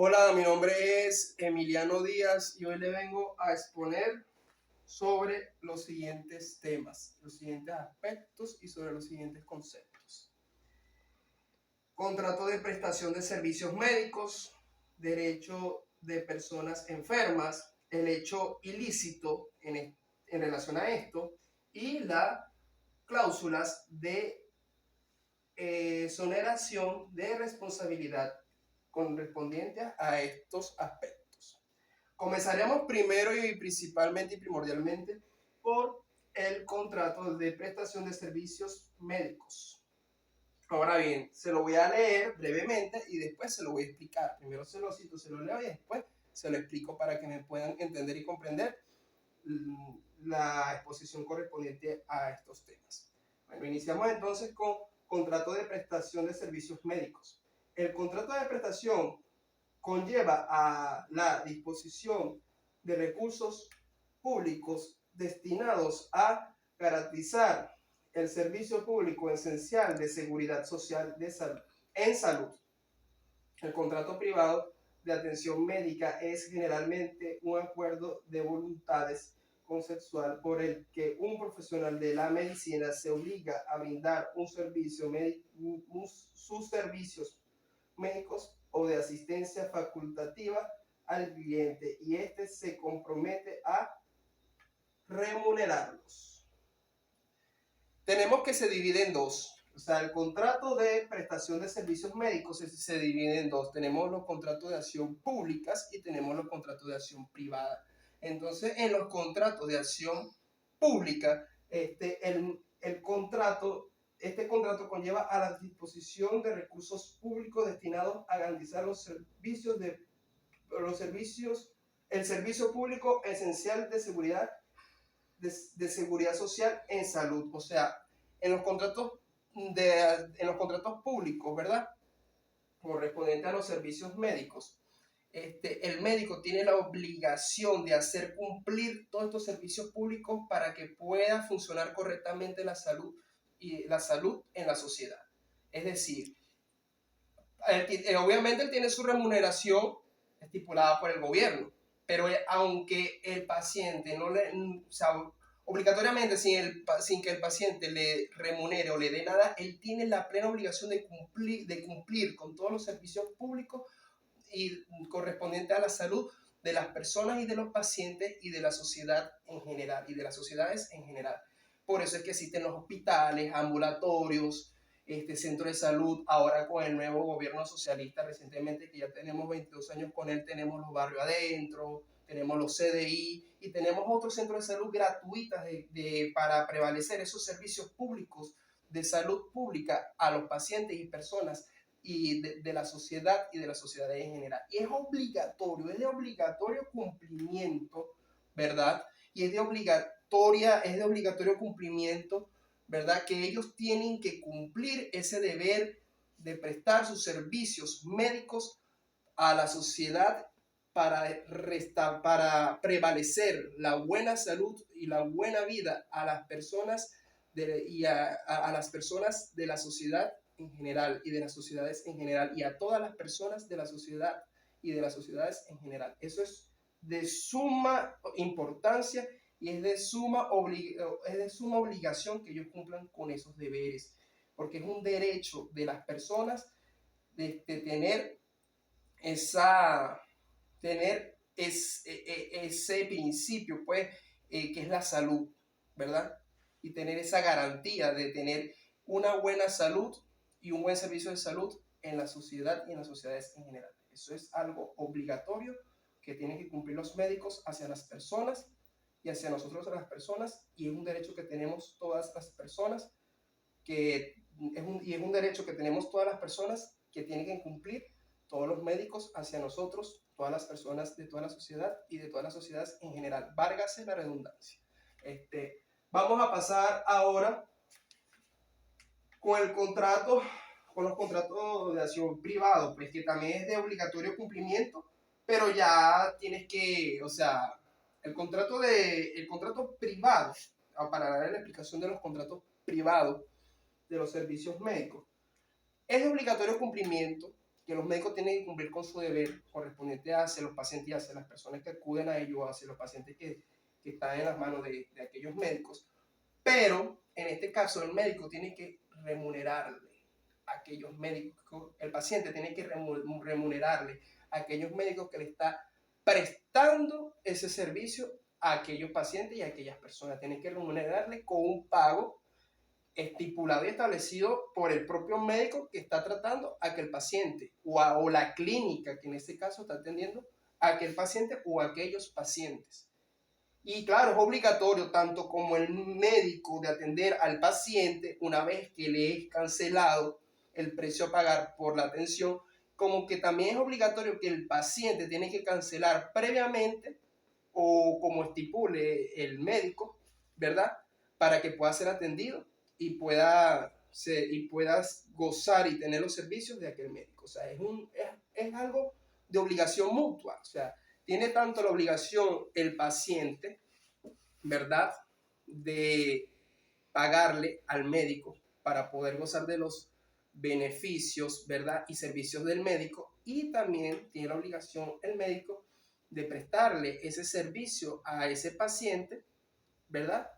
Hola, mi nombre es Emiliano Díaz y hoy le vengo a exponer sobre los siguientes temas, los siguientes aspectos y sobre los siguientes conceptos. Contrato de prestación de servicios médicos, derecho de personas enfermas, el hecho ilícito en relación a esto y las cláusulas de exoneración de responsabilidad correspondientes a estos aspectos. Comenzaremos primero y principalmente y primordialmente por el contrato de prestación de servicios médicos. Ahora bien, se lo voy a leer brevemente y después se lo voy a explicar. Primero se lo cito, se lo leo y después se lo explico para que me puedan entender y comprender la exposición correspondiente a estos temas. Bueno, iniciamos entonces con contrato de prestación de servicios médicos. El contrato de prestación conlleva a la disposición de recursos públicos destinados a garantizar el servicio público esencial de seguridad social en salud. El contrato privado de atención médica es generalmente un acuerdo de voluntades consensual por el que un profesional de la medicina se obliga a brindar sus servicios médicos o de asistencia facultativa al cliente y éste se compromete a remunerarlos. Tenemos que se divide en dos. O sea, el contrato de prestación de servicios médicos se divide en dos. Tenemos los contratos de acción públicas y tenemos los contratos de acción privada. Entonces, en los contratos de acción pública, este contrato conlleva a la disposición de recursos públicos destinados a garantizar el servicio público esencial de seguridad social en salud. O sea, en los contratos públicos, ¿verdad? Correspondiente a los servicios médicos. El médico tiene la obligación de hacer cumplir todos estos servicios públicos para que pueda funcionar correctamente la salud en la sociedad. Es decir, obviamente él tiene su remuneración estipulada por el gobierno, pero aunque el paciente no le, o sea, obligatoriamente sin que el paciente le remunere o le dé nada, él tiene la plena obligación de cumplir con todos los servicios públicos y correspondiente a la salud de las personas y de los pacientes y de la sociedad en general y de las sociedades en general. Por eso es que existen los hospitales, ambulatorios, centro de salud. Ahora con el nuevo gobierno socialista recientemente, que ya tenemos 22 años con él, tenemos los barrios adentro, tenemos los CDI y tenemos otros centros de salud gratuitas para prevalecer esos servicios públicos de salud pública a los pacientes y personas y de la sociedad y de la sociedad en general. Y es de obligatorio cumplimiento, ¿verdad? Y es de obligatorio cumplimiento, ¿verdad? Que ellos tienen que cumplir ese deber de prestar sus servicios médicos a la sociedad para prevalecer la buena salud y la buena vida a las personas a las personas de la sociedad en general y de las sociedades en general y a todas las personas de la sociedad y de las sociedades en general. Eso es de suma importancia y es de suma obligación que ellos cumplan con esos deberes, porque es un derecho de las personas de tener ese principio, pues, que es la salud, ¿verdad? Y tener esa garantía de tener una buena salud y un buen servicio de salud en la sociedad y en las sociedades en general. Eso es algo obligatorio que tienen que cumplir los médicos hacia las personas y hacia nosotros a las personas, y es un derecho que tenemos todas las personas, es un derecho que tenemos todas las personas que tienen que cumplir todos los médicos hacia nosotros, todas las personas de toda la sociedad y de todas las sociedades en general. Válgase la redundancia. Vamos a pasar ahora con los contratos de acción privado, pues que también es de obligatorio cumplimiento, pero ya tienes que, o sea, el contrato privado, para dar la explicación de los contratos privados de los servicios médicos, es de obligatorio cumplimiento que los médicos tienen que cumplir con su deber correspondiente hacia los pacientes y hacia las personas que acuden a ellos, hacia los pacientes que están en las manos de aquellos médicos, pero en este caso el médico tiene que remunerarle a aquellos médicos, el paciente tiene que remunerarle a aquellos médicos que le está prestando ese servicio a aquellos pacientes y a aquellas personas. Tiene que remunerarle con un pago estipulado y establecido por el propio médico que está tratando a aquel paciente o la clínica que en este caso está atendiendo a aquel paciente o a aquellos pacientes. Y claro, es obligatorio tanto como el médico de atender al paciente una vez que le es cancelado el precio a pagar por la atención, como que también es obligatorio que el paciente tiene que cancelar previamente o como estipule el médico, ¿verdad? Para que pueda ser atendido y puedas gozar y tener los servicios de aquel médico. O sea, es algo de obligación mutua. O sea, tiene tanto la obligación el paciente, ¿verdad?, de pagarle al médico para poder gozar de los beneficios, ¿verdad?, y servicios del médico, y también tiene la obligación el médico de prestarle ese servicio a ese paciente, ¿verdad?,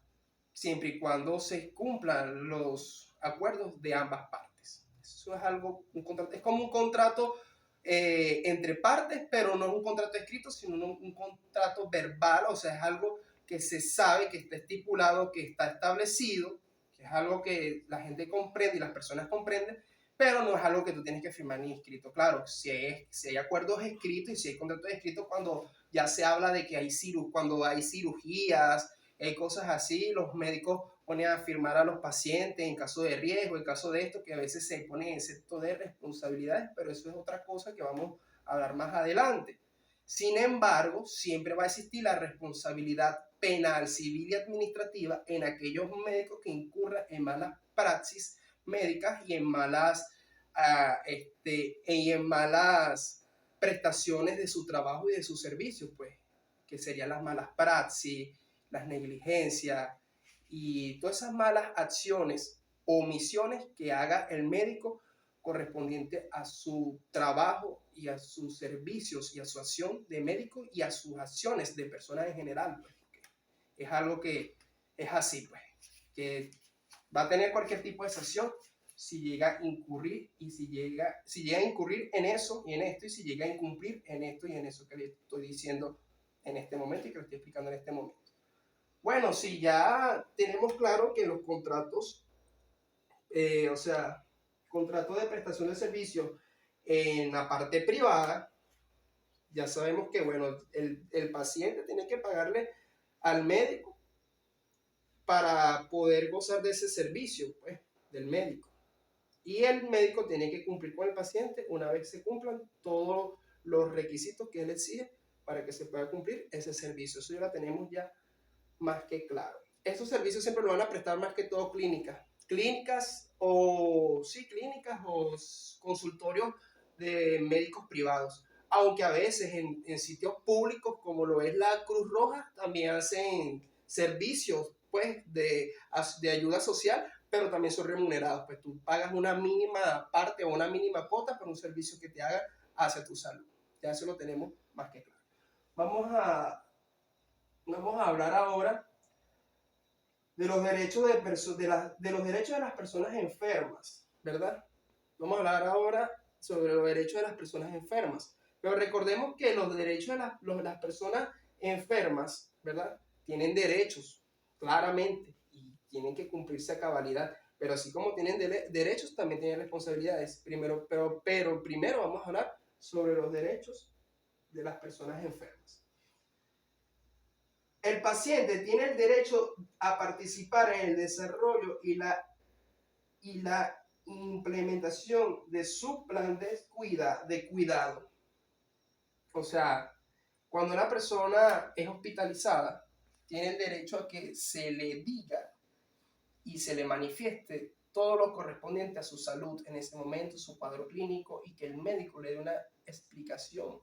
siempre y cuando se cumplan los acuerdos de ambas partes. Eso es algo, es como un contrato entre partes, pero no es un contrato escrito, sino un contrato verbal, o sea, es algo que se sabe, que está estipulado, que está establecido, que es algo que la gente comprende y las personas comprenden, pero no es algo que tú tienes que firmar ni escrito. Claro, si hay acuerdos escritos y si hay contratos escritos cuando ya se habla de que cuando hay cirugías, hay cosas así, los médicos ponen a firmar a los pacientes en caso de riesgo, en caso de esto, que a veces se pone excepto de responsabilidades, pero eso es otra cosa que vamos a hablar más adelante. Sin embargo, siempre va a existir la responsabilidad penal, civil y administrativa en aquellos médicos que incurran en malas praxis médicas y en malas prestaciones de su trabajo y de sus servicios, pues, que serían las malas praxis, las negligencias y todas esas malas acciones o omisiones que haga el médico correspondiente a su trabajo y a sus servicios y a su acción de médico y a sus acciones de persona en general. Pues, es algo que es así, pues, que va a tener cualquier tipo de sanción si llega a incurrir si llega a incurrir en eso y en esto, y si llega a incumplir en esto y en eso que le estoy diciendo en este momento y que lo estoy explicando en este momento. Bueno, si ya tenemos claro que los contratos, o sea, contrato de prestación de servicios en la parte privada, ya sabemos que, bueno, el paciente tiene que pagarle al médico para poder gozar de ese servicio, pues, del médico. Y el médico tiene que cumplir con el paciente una vez se cumplan todos los requisitos que él exige para que se pueda cumplir ese servicio. Eso ya lo tenemos ya más que claro. Estos servicios siempre lo van a prestar más que todo clínicas o consultorios de médicos privados. Aunque a veces en sitios públicos como lo es la Cruz Roja también hacen servicios, pues, de ayuda social, pero también son remunerados. Pues tú pagas una mínima parte o una mínima cuota por un servicio que te haga hacia tu salud. Ya eso lo tenemos más que claro. Vamos a hablar ahora de los derechos de los derechos de las personas enfermas, ¿verdad? Vamos a hablar ahora sobre los derechos de las personas enfermas. Pero recordemos que los derechos de las personas enfermas, ¿verdad?, tienen derechos, claramente, y tienen que cumplirse a cabalidad. Pero así como tienen derechos, también tienen responsabilidades. Pero primero vamos a hablar sobre los derechos de las personas enfermas. El paciente tiene el derecho a participar en el desarrollo y la implementación de su plan de cuidado. O sea, cuando una persona es hospitalizada, tiene el derecho a que se le diga y se le manifieste todo lo correspondiente a su salud en ese momento, su cuadro clínico, y que el médico le dé una explicación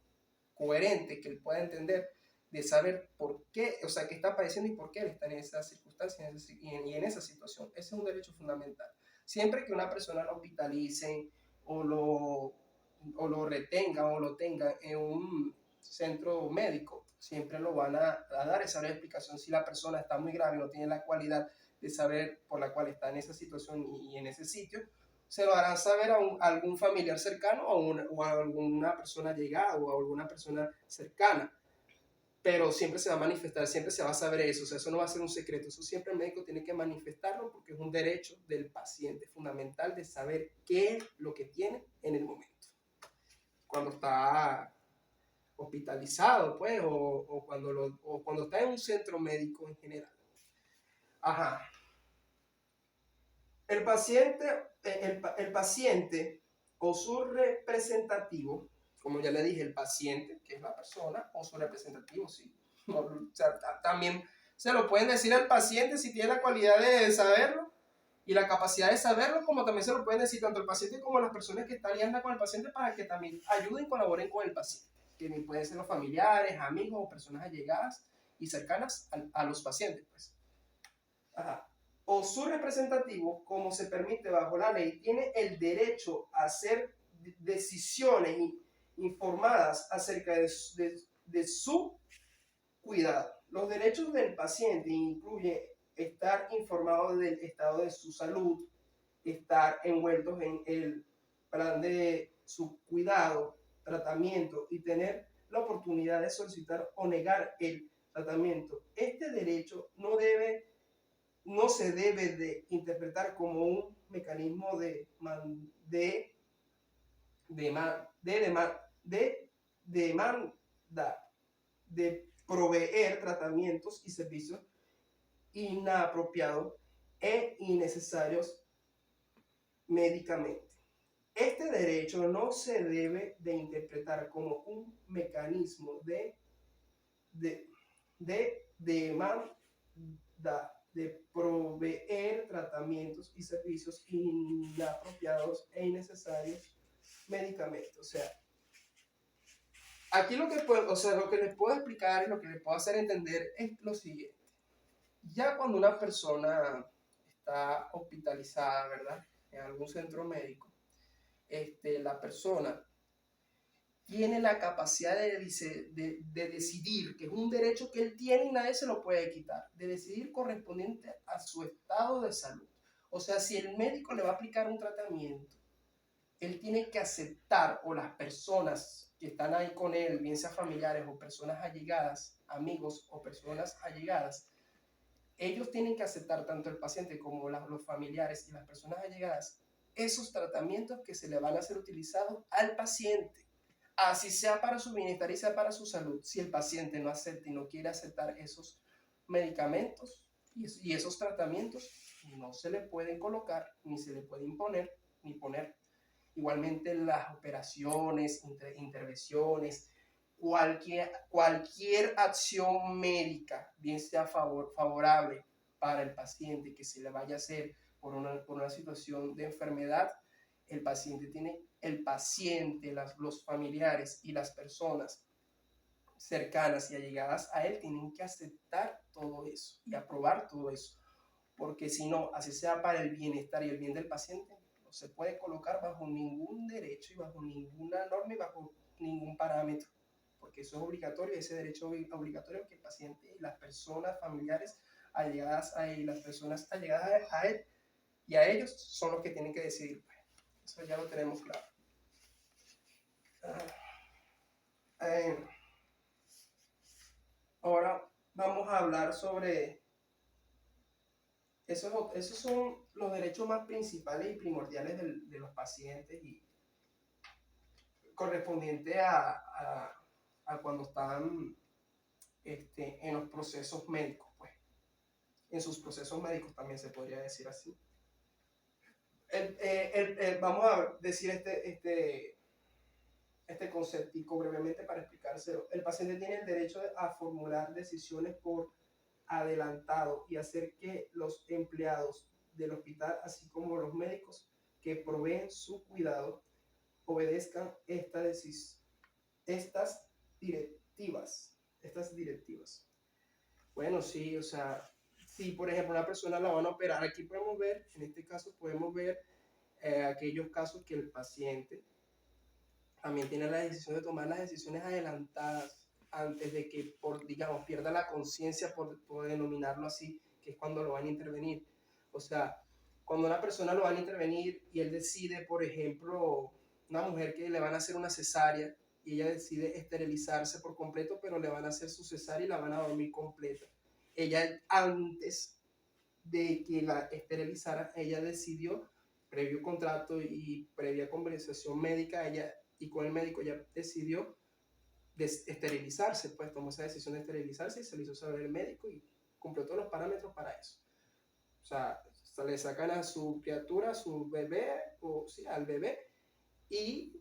coherente que él pueda entender, de saber por qué, o sea, qué está padeciendo y por qué él está en esa circunstancia y en esa situación. Ese es un derecho fundamental. Siempre que una persona lo hospitalicen o o lo retengan o lo tengan en un centro médico, siempre lo van a dar esa explicación. Si la persona está muy grave y no tiene la cualidad de saber por la cual está en esa situación y en ese sitio, se lo harán saber a algún familiar cercano o a alguna persona llegada o a alguna persona cercana. Pero siempre se va a manifestar, siempre se va a saber eso, o sea, eso no va a ser un secreto, eso siempre el médico tiene que manifestarlo porque es un derecho del paciente fundamental de saber qué es lo que tiene en el momento. Cuando está hospitalizado, pues, o cuando está en un centro médico en general. Ajá. El paciente, el paciente o su representativo, como ya le dije, el paciente, que es la persona, o su representativo, sí. O sea, también se lo pueden decir al paciente si tiene la cualidad de saberlo y la capacidad de saberlo, como también se lo pueden decir tanto el paciente como las personas que están lidiando con el paciente para que también ayuden y colaboren con el paciente, que pueden ser los familiares, amigos o personas allegadas y cercanas a los pacientes, pues. Ajá. O su representativo, como se permite bajo la ley, tiene el derecho a hacer decisiones informadas acerca de su cuidado. Los derechos del paciente incluyen estar informado del estado de su salud, estar envueltos en el plan de su cuidado, tratamiento y tener la oportunidad de solicitar o negar el tratamiento. Este derecho no se debe de interpretar como un mecanismo de demanda, de proveer tratamientos y servicios inapropiados e innecesarios médicamente. Este derecho no se debe de interpretar como un mecanismo de demanda, de proveer tratamientos y servicios inapropiados e innecesarios medicamentos. O sea, aquí lo que les puedo explicar y lo que les puedo hacer entender es lo siguiente. Ya cuando una persona está hospitalizada, ¿verdad?, en algún centro médico, la persona tiene la capacidad de decidir, que es un derecho que él tiene y nadie se lo puede quitar, de decidir correspondiente a su estado de salud. O sea, si el médico le va a aplicar un tratamiento, él tiene que aceptar, o las personas que están ahí con él, bien sean familiares o personas allegadas, amigos o personas allegadas, ellos tienen que aceptar, tanto el paciente como los familiares y las personas allegadas, esos tratamientos que se le van a ser utilizados al paciente, así sea para su bienestar y sea para su salud. Si el paciente no acepta y no quiere aceptar esos medicamentos y esos tratamientos, no se le pueden colocar, ni se le puede imponer, ni poner. Igualmente las operaciones, intervenciones, cualquier acción médica, bien sea favorable para el paciente que se le vaya a hacer por una situación de enfermedad, el paciente, los familiares y las personas cercanas y allegadas a él tienen que aceptar todo eso y aprobar todo eso, porque si no, así sea para el bienestar y el bien del paciente, no se puede colocar bajo ningún derecho y bajo ninguna norma y bajo ningún parámetro, porque eso es obligatorio, ese derecho obligatorio que el paciente y las personas familiares allegadas a él, las personas allegadas a él y a ellos son los que tienen que decidir. Eso ya lo tenemos claro. Ahora vamos a hablar sobre esos son los derechos más principales y primordiales de los pacientes y correspondiente a cuando están en los procesos médicos, pues. En sus procesos médicos también se podría decir así. Vamos a decir este conceptico brevemente para explicárselo. El paciente tiene el derecho a formular decisiones por adelantado y hacer que los empleados del hospital, así como los médicos que proveen su cuidado, obedezcan estas directivas. Bueno, sí, o sea, si por ejemplo una persona la van a operar, aquí podemos ver, en este caso podemos ver aquellos casos que el paciente también tiene la decisión de tomar las decisiones adelantadas antes de que, digamos, pierda la conciencia, por denominarlo así, que es cuando lo van a intervenir. O sea, cuando una persona lo van a intervenir y él decide, por ejemplo, una mujer que le van a hacer una cesárea y ella decide esterilizarse por completo, pero le van a hacer su cesárea y la van a dormir completa. Ella antes de que la esterilizara, ella decidió, previo contrato y previa conversación médica, ella y con el médico ya decidió esterilizarse, pues tomó esa decisión de esterilizarse y se le hizo saber el médico y cumplió todos los parámetros para eso. O sea, le sacan a su criatura, a su bebé, o sí, al bebé, y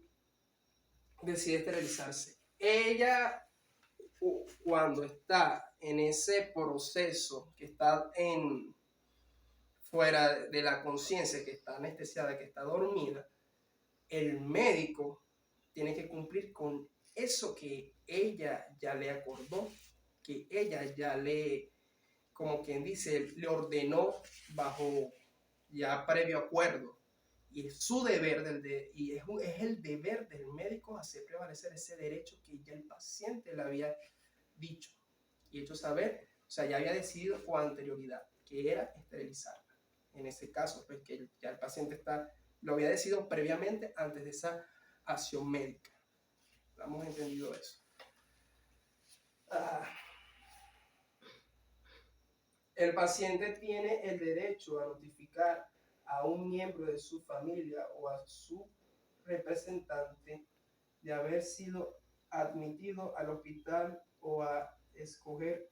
decide esterilizarse. Ella, cuando está en ese proceso, que está fuera de la conciencia, que está anestesiada, que está dormida, el médico tiene que cumplir con eso que ella ya le acordó, que ella ya le, como quien dice, le ordenó bajo ya previo acuerdo. Y es su deber, y es el deber del médico hacer prevalecer ese derecho que ya el paciente le había dicho y hecho saber, o sea, ya había decidido con anterioridad, que era esterilizarla. En ese caso, pues que ya el paciente lo había decidido previamente antes de esa acción médica. ¿Hemos entendido eso? Ah, el paciente tiene el derecho a notificar a un miembro de su familia o a su representante de haber sido admitido al hospital o a escoger